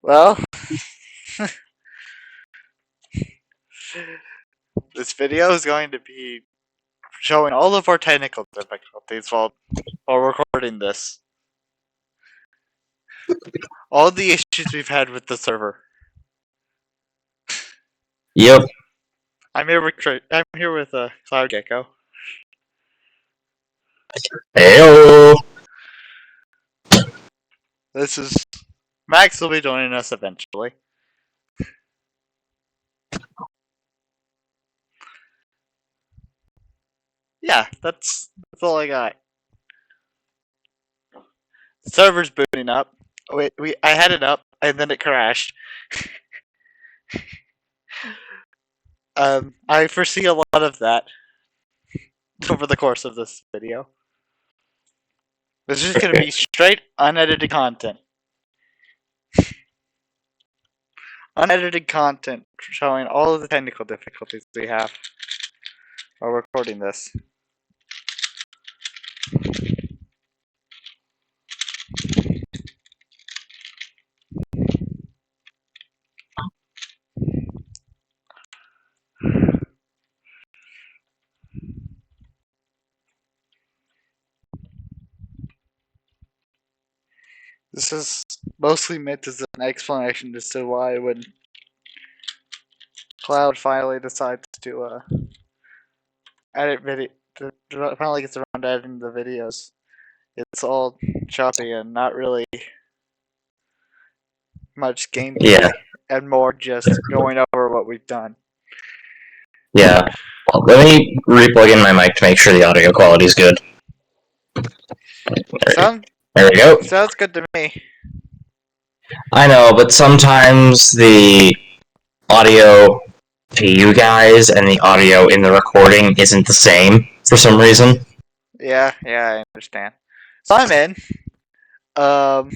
Well, this video is going to be showing all of our technical difficulties while recording this. All the issues we've had with the server. Yep. I'm here with Cloud Gecko. Heyo. This is Max will be joining us eventually. Yeah, that's all I got. The server's booting up. I had it up and then it crashed. I foresee a lot of that over the course of this video. This is going to be straight unedited content. Unedited content showing all of the technical difficulties we have while recording this. This is mostly meant as an explanation as to why when Cloud finally decides to edit video, finally gets around to editing the videos, it's all choppy and not really much gameplay, and more just going over what we've done. Yeah. Well, let me re-plug in my mic to make sure the audio quality is good. There we go. Sounds good to me. I know, but sometimes the audio to you guys and the audio in the recording isn't the same for some reason. Yeah, I understand. So I'm in. I'm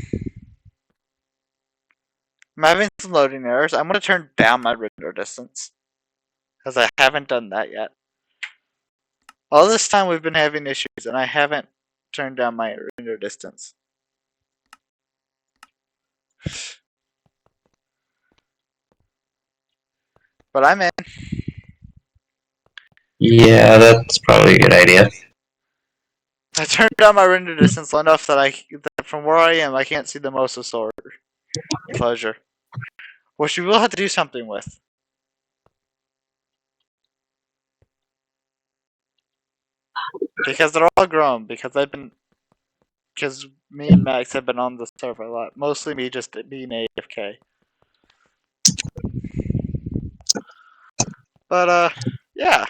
having some loading errors. I'm going to turn down my render distance, because I haven't done that yet. All this time we've been having issues, and I haven't turned down my render distance. But I'm in. Yeah, that's probably a good idea. I turned down my render distance low enough that from where I am, I can't see the mosasaur enclosure, which we will have to do something with. Because they're all grown. Because me and Max have been on the server a lot. Mostly me just being AFK. But yeah.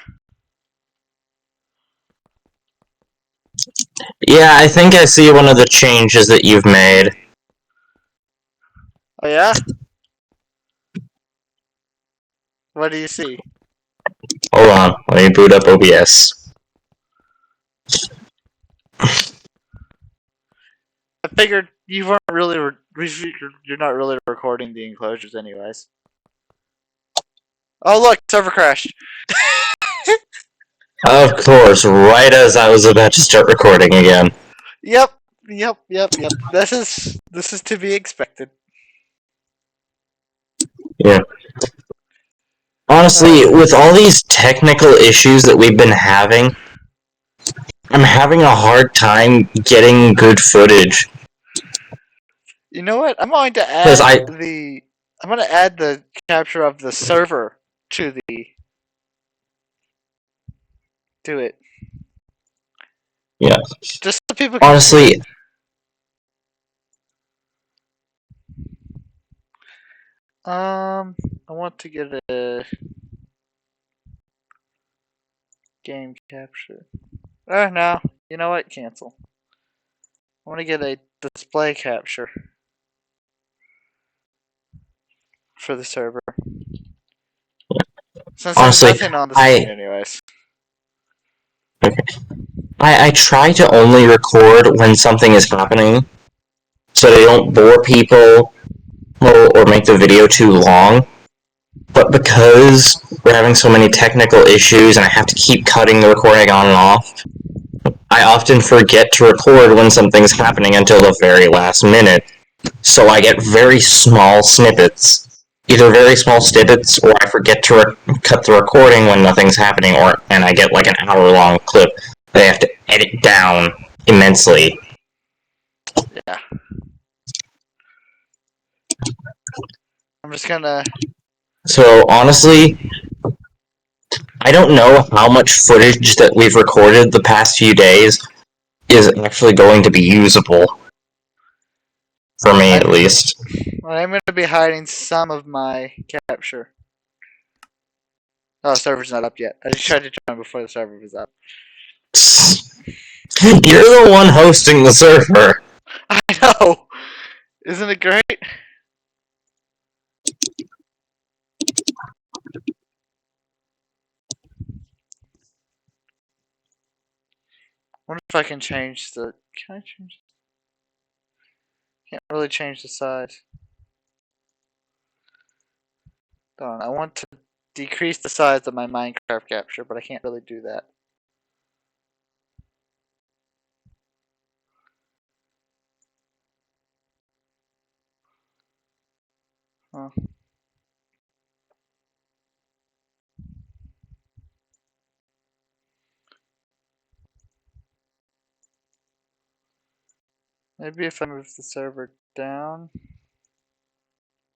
Yeah, I think I see one of the changes that you've made. Oh yeah? What do you see? Hold on, let me boot up OBS. I figured you weren't really. You're not really recording the enclosures, anyways. Oh look, server crashed. Of course, right as I was about to start recording again. Yep. This is to be expected. Yeah. Honestly, with all these technical issues that we've been having, I'm having a hard time getting good footage. You know what? I'm going to add the capture of the server to it. Yeah. Just so people can honestly see it. I want to get a game capture. Oh no, you know what? Cancel. I want to get a display capture for the server. Since honestly, there's nothing on the screen anyways. Okay. I try to only record when something is happening, so they don't bore people or make the video too long. But because we're having so many technical issues and I have to keep cutting the recording on and off, I often forget to record when something's happening until the very last minute. so I get very small snippets. Either very small snippets, or I forget to cut the recording when nothing's happening, and I get like an hour-long clip that I have to edit down immensely. Yeah. I'm just gonna. So honestly, I don't know how much footage that we've recorded the past few days is actually going to be usable. For me, at least. I'm gonna be hiding some of my capture. Oh, server's not up yet. I just tried to join before the server was up. You're the one hosting the server. I know! Isn't it great? I wonder if I can change the. Can I change? Can't really change the size. Hold on, I want to decrease the size of my Minecraft capture, but I can't really do that. Huh. Maybe if I move the server down.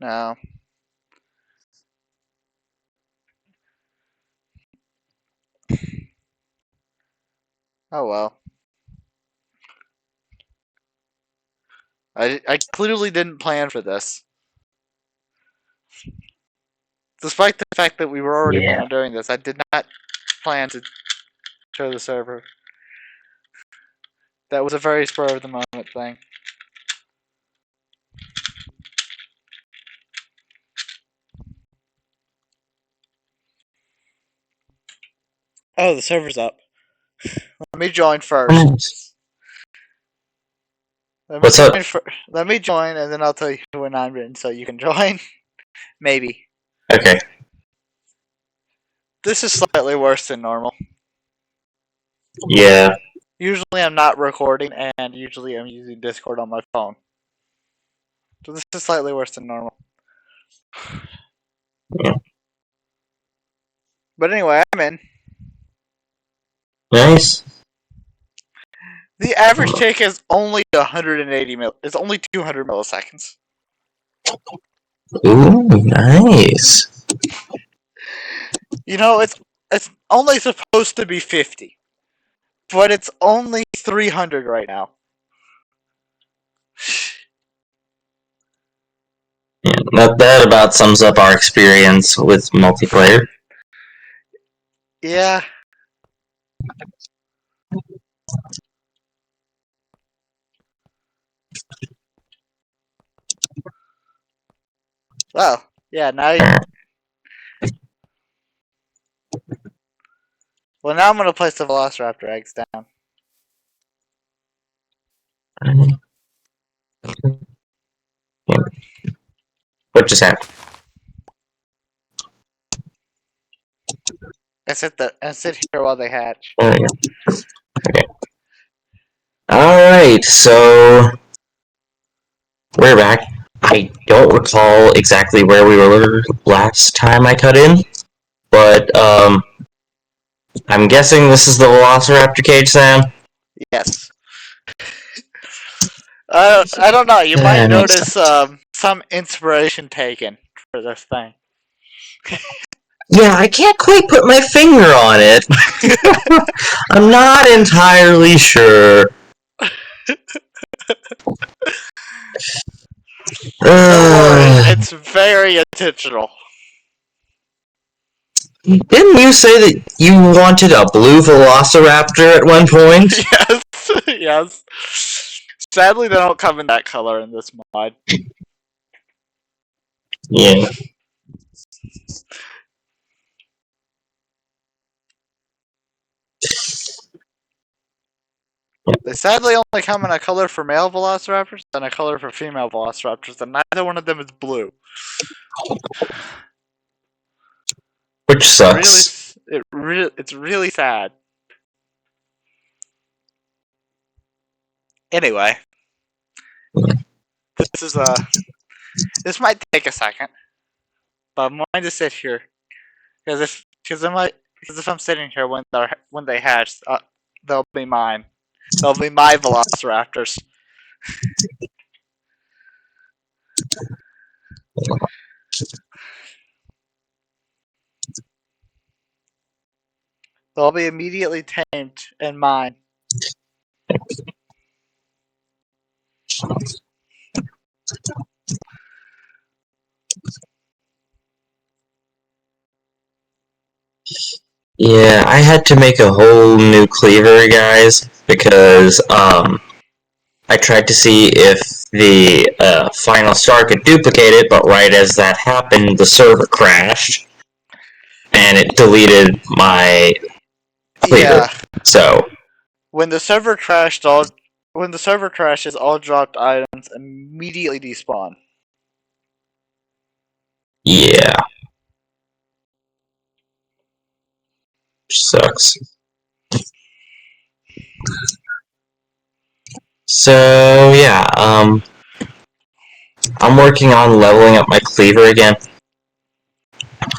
No. Oh well. I clearly didn't plan for this. Despite the fact that we were already planning Yeah. on doing this, I did not plan to show the server. That was a very spur of the moment thing. Oh, the server's up. Let me join first. What's up? Let me join, and then I'll tell you when I'm in, so you can join. Maybe. Okay. This is slightly worse than normal. Yeah. Usually I'm not recording, and usually I'm using Discord on my phone. So this is slightly worse than normal. Yeah. But anyway, I'm in. Nice. The average take is only 180 It's only 200 milliseconds. Ooh, nice. You know, it's only supposed to be 50, but it's only 300 right now. Yeah, that about sums up our experience with multiplayer. Yeah. Well, yeah. Now I'm gonna place the Velociraptor eggs down. What just happened? I sit here while they hatch. There we go. Okay. Alright, so we're back. I don't recall exactly where we were last time I cut in, but I'm guessing this is the Velociraptor cage, Sam? Yes. I don't know. You might notice some inspiration taken for this thing. Yeah, I can't quite put my finger on it. I'm not entirely sure. Don't worry, it's very intentional. Didn't you say that you wanted a blue Velociraptor at one point? Yes, yes. Sadly, they don't come in that color in this mod. Yeah. They sadly only come in a color for male velociraptors and a color for female velociraptors, and neither one of them is blue. Which sucks. It's really sad. Anyway, This is this might take a second, but I'm going to sit here because if I'm sitting here when they hatch, they'll be mine. They'll be my velociraptors. They'll be immediately tamed and mine. Yeah, I had to make a whole new cleaver, guys, because I tried to see if the final star could duplicate it, but right as that happened, the server crashed, and it deleted my cleaver. Yeah. So, When the server crashes, all dropped items immediately despawn. yeah, sucks. So, yeah, I'm working on leveling up my cleaver again.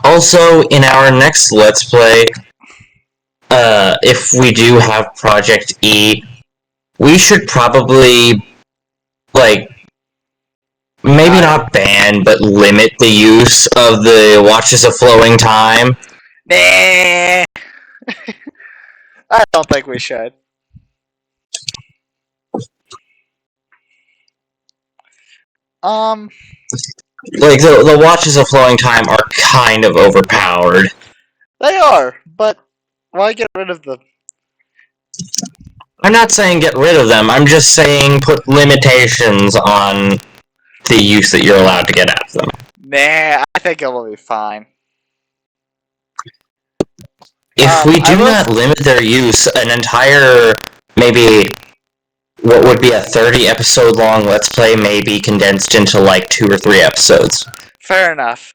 Also, in our next Let's Play, if we do have Project E, we should probably, like, maybe not ban, but limit the use of the Watches of Flowing Time. Nah. I don't think we should. Like, the Watches of Flowing Time are kind of overpowered. They are, but why get rid of them? I'm not saying get rid of them, I'm just saying put limitations on the use that you're allowed to get out of them. Nah, I think it will be fine. If we do not limit their use, an entire, maybe, what would be a 30 episode long Let's Play may be condensed into like 2 or 3 episodes. Fair enough.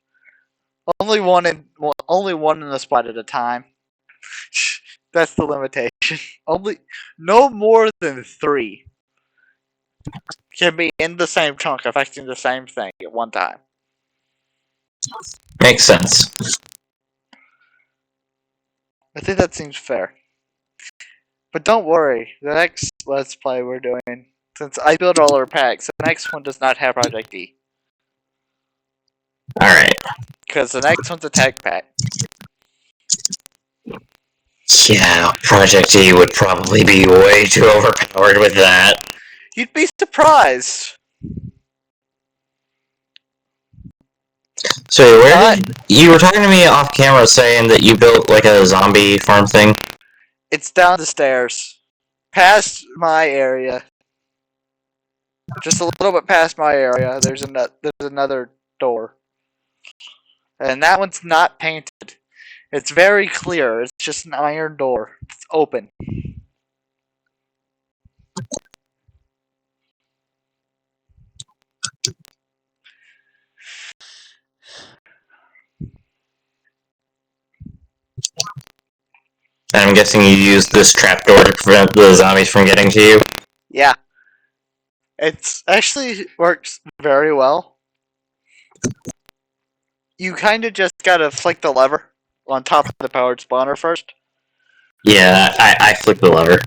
Only one in the spot at a time. That's the limitation. Only no more than 3 can be in the same chunk, affecting the same thing at one time. Makes sense. I think that seems fair. But don't worry, the next Let's Play we're doing, since I built all our packs, the next one does not have Project E. Alright. Because the next one's a tech pack. Yeah, Project E would probably be way too overpowered with that. You'd be surprised. So, you were talking to me off camera saying that you built like a zombie farm thing? It's down the stairs. Past my area. Just a little bit past my area, there's another door. And that one's not painted. It's very clear. It's just an iron door. It's open. And I'm guessing you used this trapdoor to prevent the zombies from getting to you? Yeah. It actually works very well. You kind of just gotta flick the lever on top of the powered spawner first. Yeah, I flicked the lever.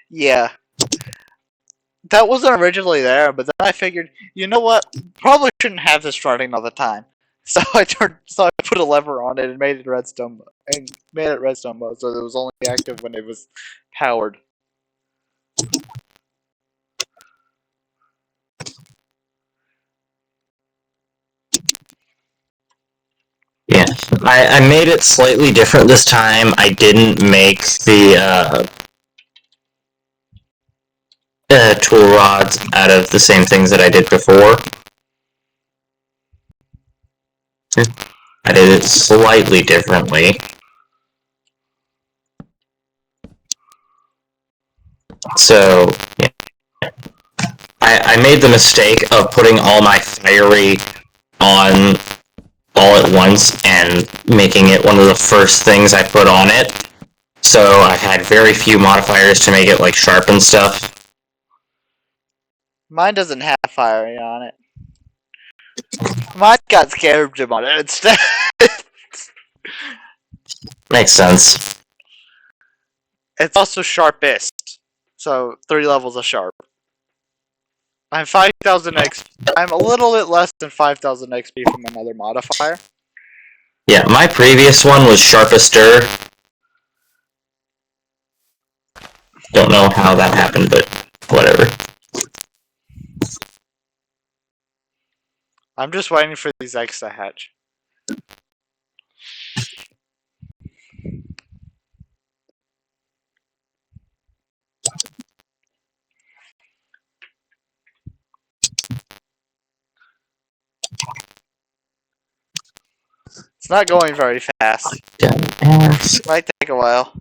Yeah. That wasn't originally there, but then I figured, you know what? Probably shouldn't have this running all the time. So I put a lever on it and made it redstone mode, so it was only active when it was powered. Yeah, I made it slightly different this time. I didn't make the tool rods out of the same things that I did before. I did it slightly differently. So, yeah. I made the mistake of putting all my fiery on all at once and making it one of the first things I put on it. So I had very few modifiers to make it like sharp and stuff. Mine doesn't have fire on it. Mine got scarab on it instead. Makes sense. It's also sharpest. So 3 levels of sharp. I'm 5,000 XP. I'm a little bit less than 5,000 XP from another modifier. Yeah, my previous one was Sharpester. Don't know how that happened, but whatever. I'm just waiting for these eggs to hatch. It's not going very fast. Might take a while.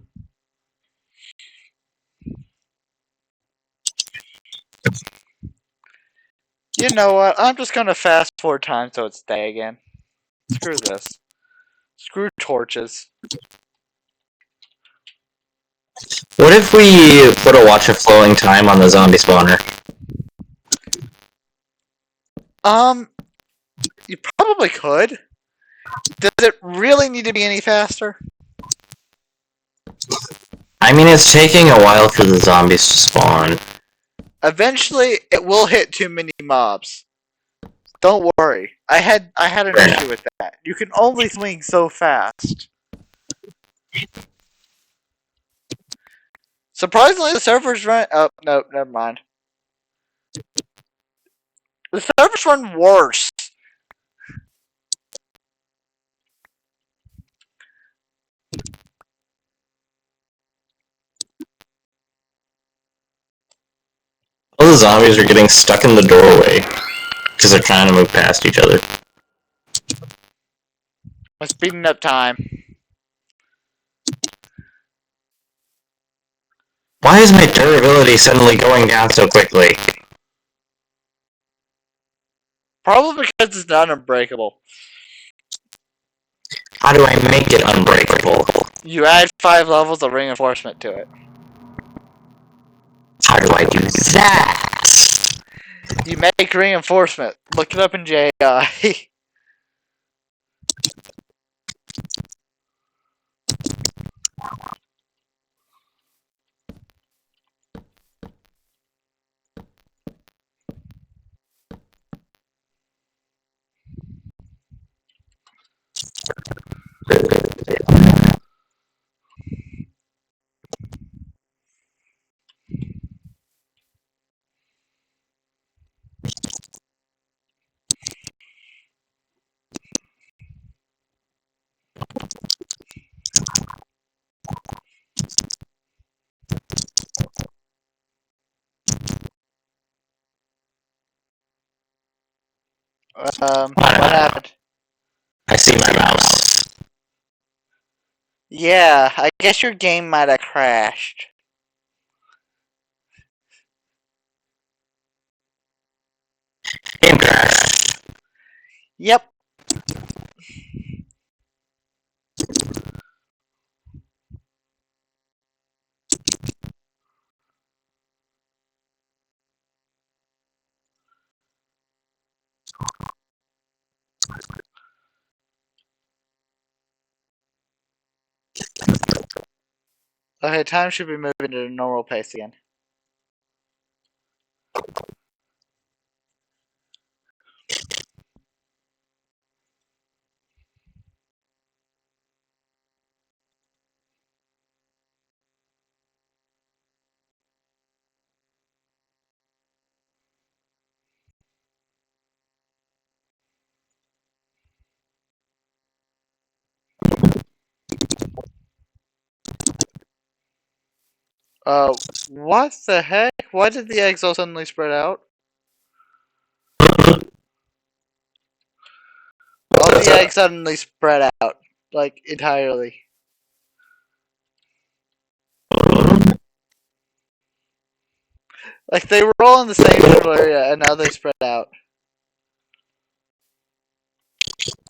You know what? I'm just gonna fast forward time so it's day again. Screw this. Screw torches. What if we put a watch of flowing time on the zombie spawner? You probably could. Does it really need to be any faster? I mean, it's taking a while for the zombies to spawn. Eventually, it will hit too many mobs. Don't worry. I had an issue with that. You can only swing so fast. Surprisingly, the servers run. Oh no, never mind. The servers run worse. All the zombies are getting stuck in the doorway because they're trying to move past each other. I'm speeding up time. Why is my durability suddenly going down so quickly? Probably because it's not unbreakable. How do I make it unbreakable? You add 5 levels of reinforcement to it. How do I do that? You make reinforcement. Look it up in JI. What happened? I see my mouse. Yeah, I guess your game might have crashed. Game crash. Yep. Okay, time should be moving to the normal pace again. What the heck? Why did the eggs all suddenly spread out? All the eggs suddenly spread out. Like, entirely. Like, they were all in the same general area, and now they spread out.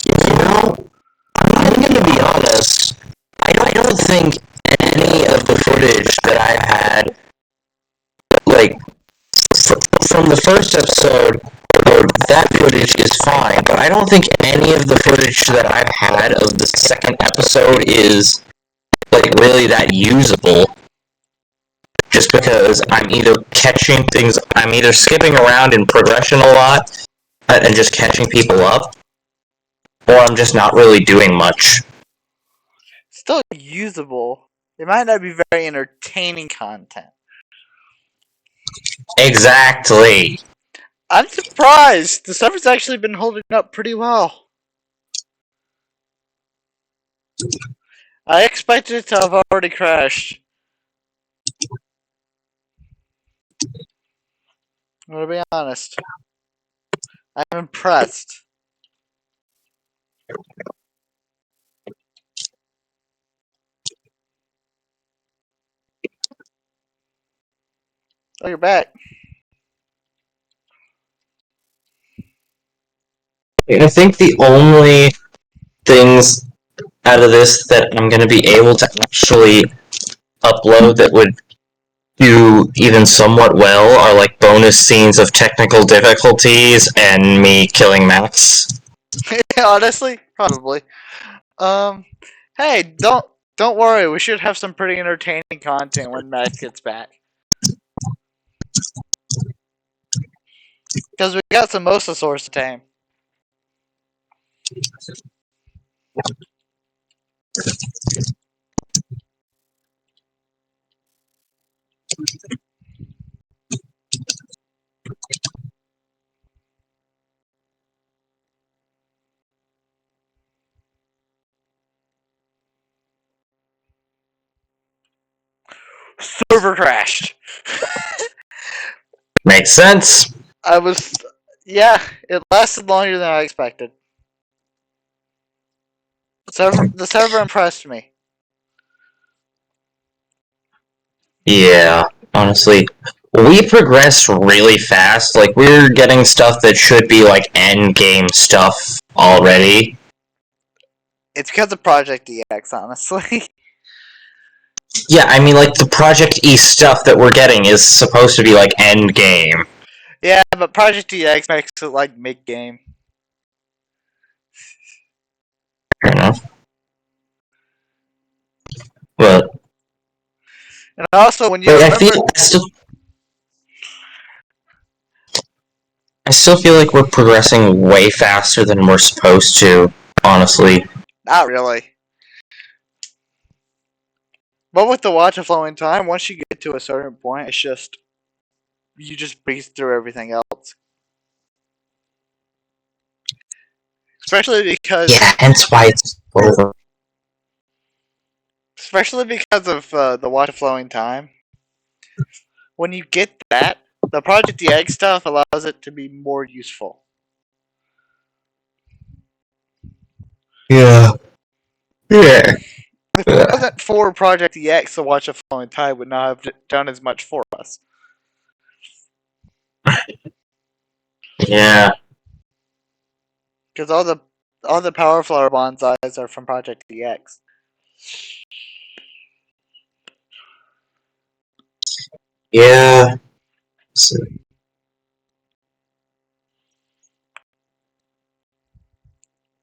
You know, I'm gonna be honest. I don't think any of the footage that I had, like, from from the first episode, that footage is fine, but I don't think any of the footage that I've had of the second episode is like really that usable. Just because I'm either skipping around in progression a lot and just catching people up, or I'm just not really doing much. Still usable. It might not be very entertaining content. Exactly. I'm surprised. The server's actually been holding up pretty well. I expected it to have already crashed. I'm gonna be honest. I'm impressed. Oh, you're back. I think the only things out of this that I'm going to be able to actually upload that would do even somewhat well are like bonus scenes of technical difficulties and me killing Max. Honestly, probably. Um, hey, don't worry. We should have some pretty entertaining content when Matt gets back. Because we got some mosasaurs to tame. Server crashed. Makes sense. I was, yeah, it lasted longer than I expected. The server impressed me. Yeah, honestly. We progress really fast. Like, we're getting stuff that should be, like, end game stuff already. It's because of Project EX, honestly. Yeah, I mean, like, the Project E stuff that we're getting is supposed to be, like, end game. Yeah, but Project EX makes it like mid game. Fair enough. But, And also, when you like, remember, I still feel like we're progressing way faster than we're supposed to, honestly. not really. But with the watch of flowing time, once you get to a certain point, it's just you just breeze through everything else. Especially Yeah, because, hence why it's over. the watch of flowing time. When you get that, the Project EX stuff allows it to be more useful. Yeah. Yeah. If it wasn't for Project EX, the watch of flowing time would not have done as much for us. Yeah. Because all the power flower bonsais are from Project EX. Yeah. So,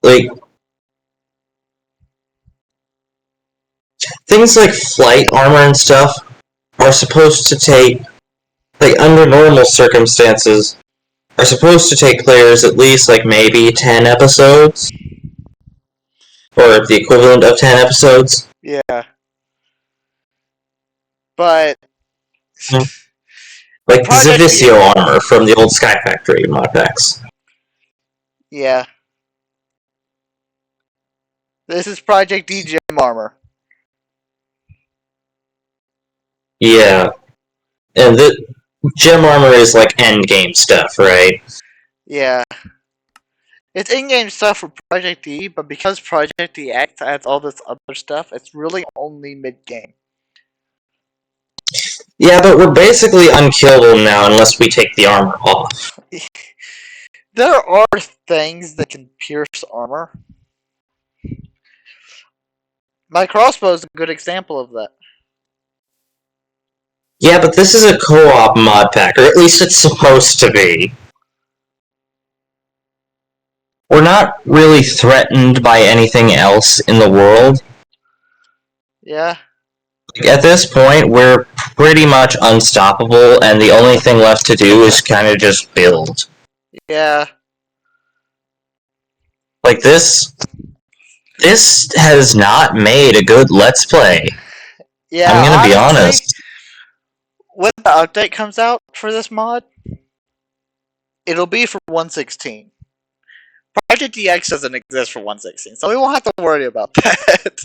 like, things like flight armor and stuff are supposed to take, like, under normal circumstances, are supposed to take players at least, like, maybe 10 episodes, or the equivalent of 10 episodes. Yeah, but Yeah. the Like, Project Zavisio armor from the old Sky Factory mod packs. yeah, this is Project E gem armor. Yeah. And the gem armor is, like, end game stuff, right? Yeah, it's in-game stuff for Project E, but because Project EX adds all this other stuff, it's really only mid-game. Yeah, but we're basically unkillable now unless we take the armor off. There are things that can pierce armor. My crossbow is a good example of that. Yeah, but this is a co-op mod pack, or at least it's supposed to be. We're not really threatened by anything else in the world. Yeah. At this point, we're pretty much unstoppable, and the only thing left to do is kind of just build. Yeah. Like this has not made a good Let's Play. Yeah, I'm gonna be honestly, honest. when the update comes out for this mod, it'll be for 116. Project DX doesn't exist for 116, so we won't have to worry about that.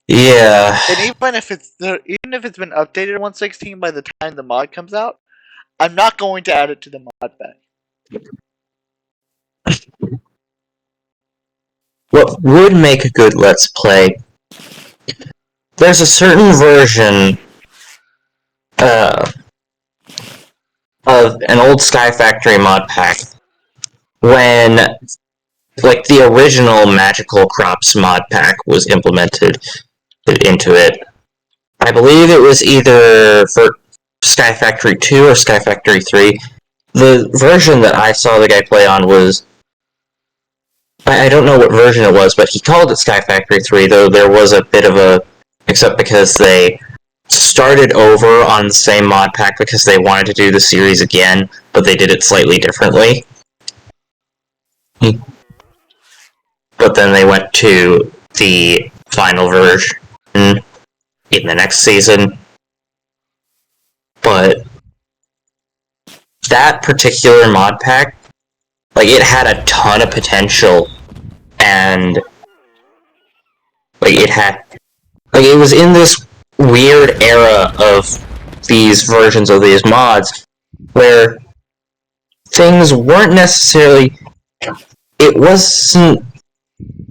Yeah. And even if it's been updated to 116 by the time the mod comes out, I'm not going to add it to the mod pack. What would make a good Let's Play? There's a certain version of an old Sky Factory mod pack when, like, the original Magical Crops mod pack was implemented into it. I believe it was either for Sky Factory 2 or Sky Factory 3. The version that I saw the guy play on was... I don't know what version it was, but he called it Sky Factory 3, though there was a bit of a... except because they started over on the same mod pack because they wanted to do the series again, but they did it slightly differently. But then they went to the final version in the next season. But that particular mod pack, like, it had a ton of potential, and like it was in this weird era of these versions of these mods where things weren't necessarily... it wasn't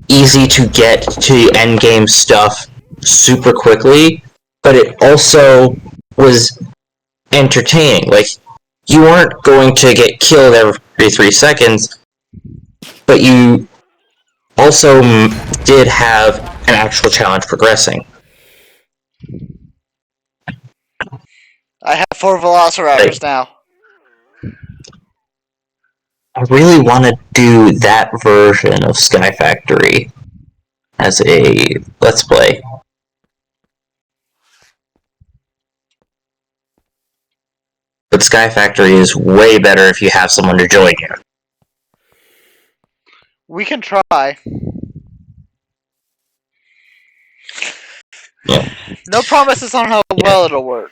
easy to get to end game stuff super quickly, but it also was entertaining. Like, you weren't going to get killed every 3 seconds, but you also did have an actual challenge progressing. I have 4 Velociraptors now. I really want to do that version of Sky Factory as a Let's Play. But Sky Factory is way better if you have someone to join you. We can try. Yeah. No promises on how well it'll work.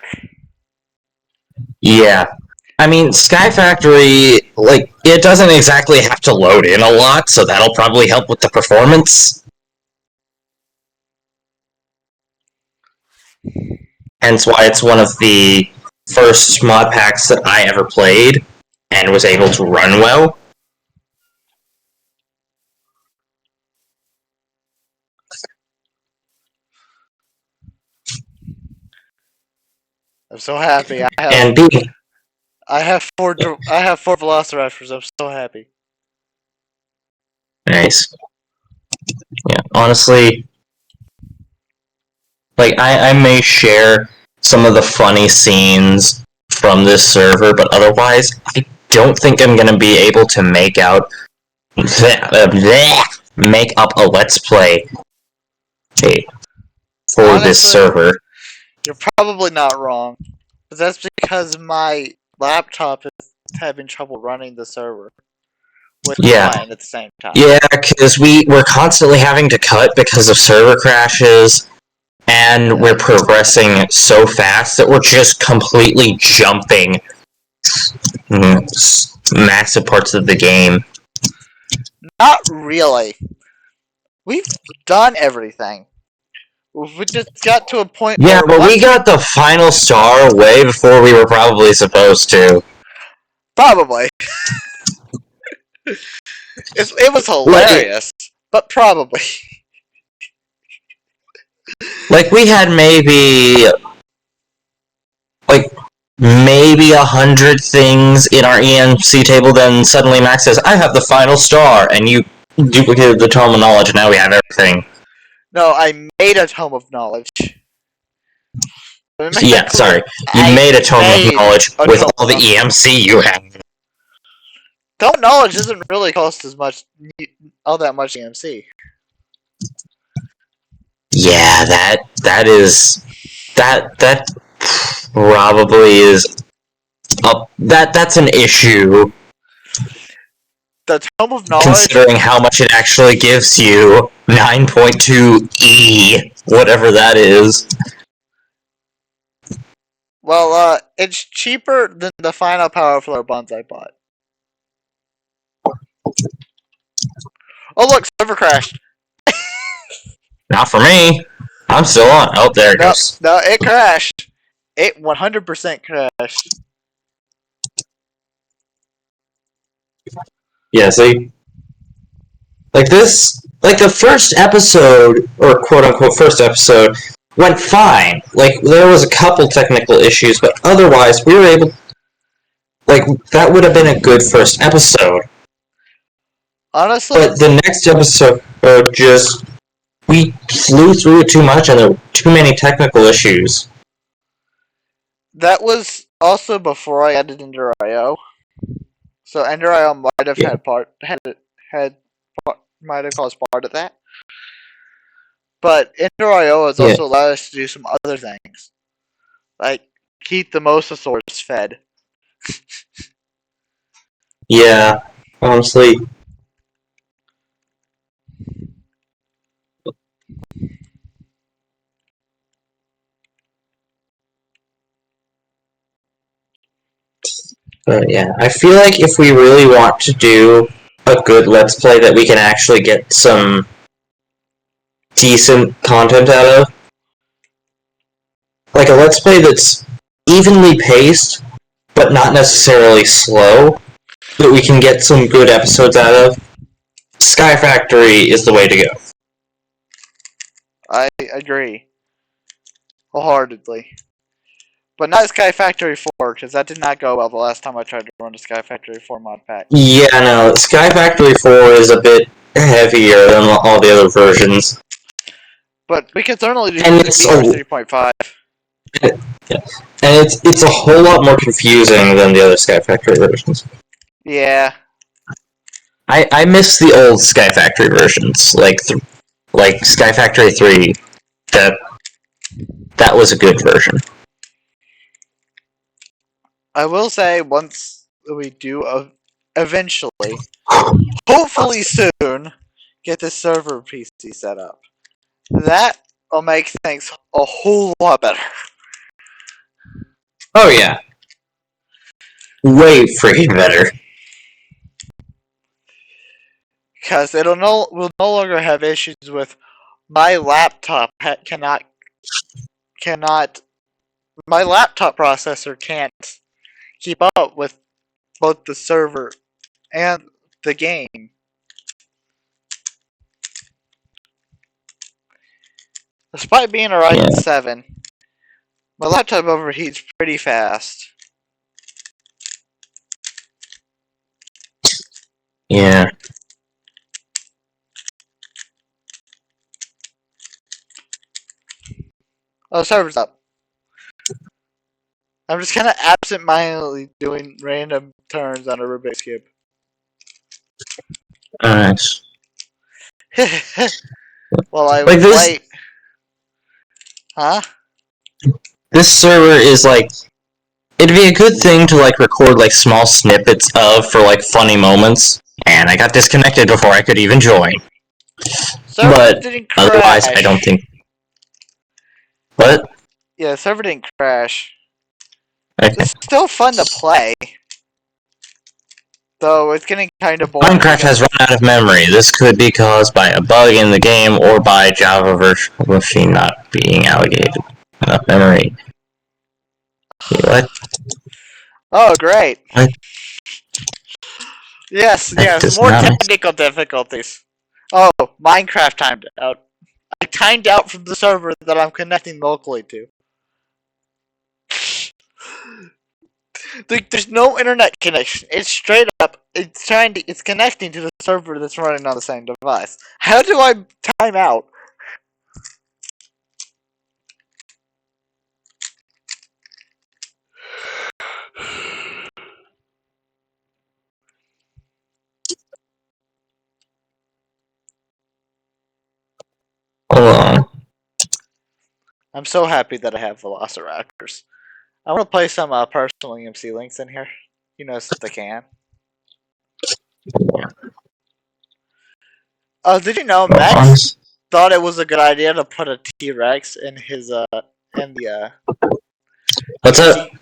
Yeah. I mean, Sky Factory, like, it doesn't exactly have to load in a lot, so that'll probably help with the performance. Hence why it's one of the first mod packs that I ever played and was able to run well. I'm so happy. And B, I have 4 Velociraptors. I'm so happy. nice. Yeah, honestly, like, I may share some of the funny scenes from this server, but otherwise, I don't think I'm gonna be able to make up a Let's Play for Honestly, this server. You're probably not wrong. But that's because my laptop is having trouble running the server with mine at the same time. Yeah, because we're constantly having to cut because of server crashes, and we're progressing so fast that we're just completely jumping massive parts of the game. Not really. We've done everything. We just got to a point Yeah, where... but we got the final star way before we were probably supposed to. Probably. It was hilarious, but probably. Like, we had maybe 100 things in our EMC table, then suddenly Max says, I have the final star, and you duplicated the Tome of Knowledge, and now we have everything. No, I made a Tome of Knowledge. Yeah, sorry. You I made a tome of made knowledge a with tome all the of EMC you have. tome knowledge doesn't really cost as much, all that much EMC. Yeah, that probably is that's an issue The tome of knowledge. considering how much it actually gives you. 9.2 whatever that is. Well, it's cheaper than the final power flow bonds I bought. Oh look, server crashed. Not for me. I'm still on. Oh, there it No, goes. no, it crashed. It 100% crashed. Yeah, see? Like this, like the first episode, or quote unquote first episode, went fine. Like there was a couple technical issues, but otherwise we were able. Like that would have been a good first episode. Honestly, But the next episode, just we flew through it too much, and there were too many technical issues. that was also before I added Ender.io. So Ender.io might have Yeah, had might have caused part of that. But Ender.io has yeah, also allowed us to do some other things, like keep the mosasaurs fed. yeah. Honestly, but yeah, I feel like if we really want to do a good Let's Play that we can actually get some decent content out of, like a Let's Play that's evenly paced, but not necessarily slow, that we can get some good episodes out of, Sky Factory is the way to go. I agree wholeheartedly. But not Sky Factory 4, because that did not go well the last time I tried to run a Sky Factory 4 mod pack. Yeah, no, Sky Factory 4 is a bit heavier than all the other versions. But we can certainly do And it's a, VR 3.5. and it's a whole lot more confusing than the other Sky Factory versions. Yeah. I miss the old Sky Factory versions, like Sky Factory 3. That that was a good version. I will say, once we do eventually, hopefully soon, get this server PC set up, that will make things a whole lot better. Oh yeah, way freaking better. Because we'll no longer have issues with my laptop cannot my laptop processor can't keep up with both the server and the game. Despite being a Yeah, Ryzen 7, my laptop overheats pretty fast. yeah. Oh, the server's up. I'm just kind of absent-mindedly doing random turns on a Rubik's Cube. Nice. While I Like this, wait. Huh? this server is like it'd be a good thing to like record like small snippets of for like funny moments. And I got disconnected before I could even join. Server But didn't otherwise, I don't crash. think. What? Yeah, server didn't crash. Okay. It's still fun to play. Though it's getting kind of boring Minecraft because has run out of memory. This could be caused by a bug in the game or by Java virtual machine not being allocated enough memory. What? oh great. What? Yes, That yes, does more not make technical difficulties. Oh, Minecraft timed out. I timed out from the server that I'm connecting locally to. There's no internet connection. It's straight up. It's connecting to the server that's running on the same device. How do I time out? along. I'm so happy that I have Velociraptors. I want to play some personal EMC links in here. You know, if they can. Oh, did you know Well, Max thought it was a good idea to put a T Rex in his in the what's up? EMC?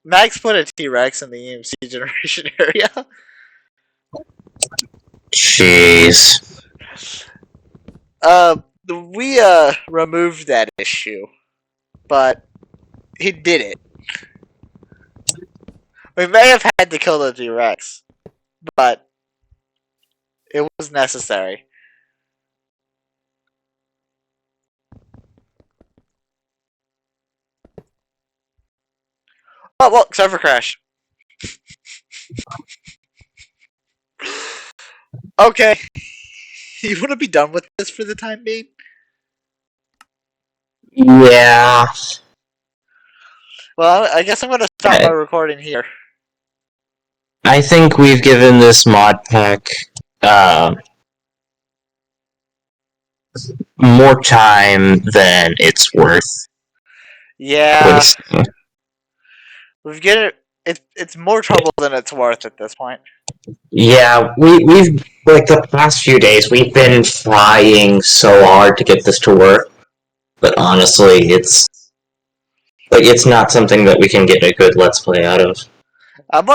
Max put a T Rex in the EMC generation area. Jeez. We removed that issue, but he did it. We may have had to kill the T Rex, but it was necessary. Oh, well, server crash. Okay, you want to be done with this for the time being? Yeah. Well, I guess I'm going to stop my recording here. I think we've given this mod pack more time than it's worth Yeah, wasting. we've get it. It's more trouble than it's worth at this point. Yeah, we've like the past few days we've been trying so hard to get this to work, but honestly, it's not something that we can get a good let's play out of. I'm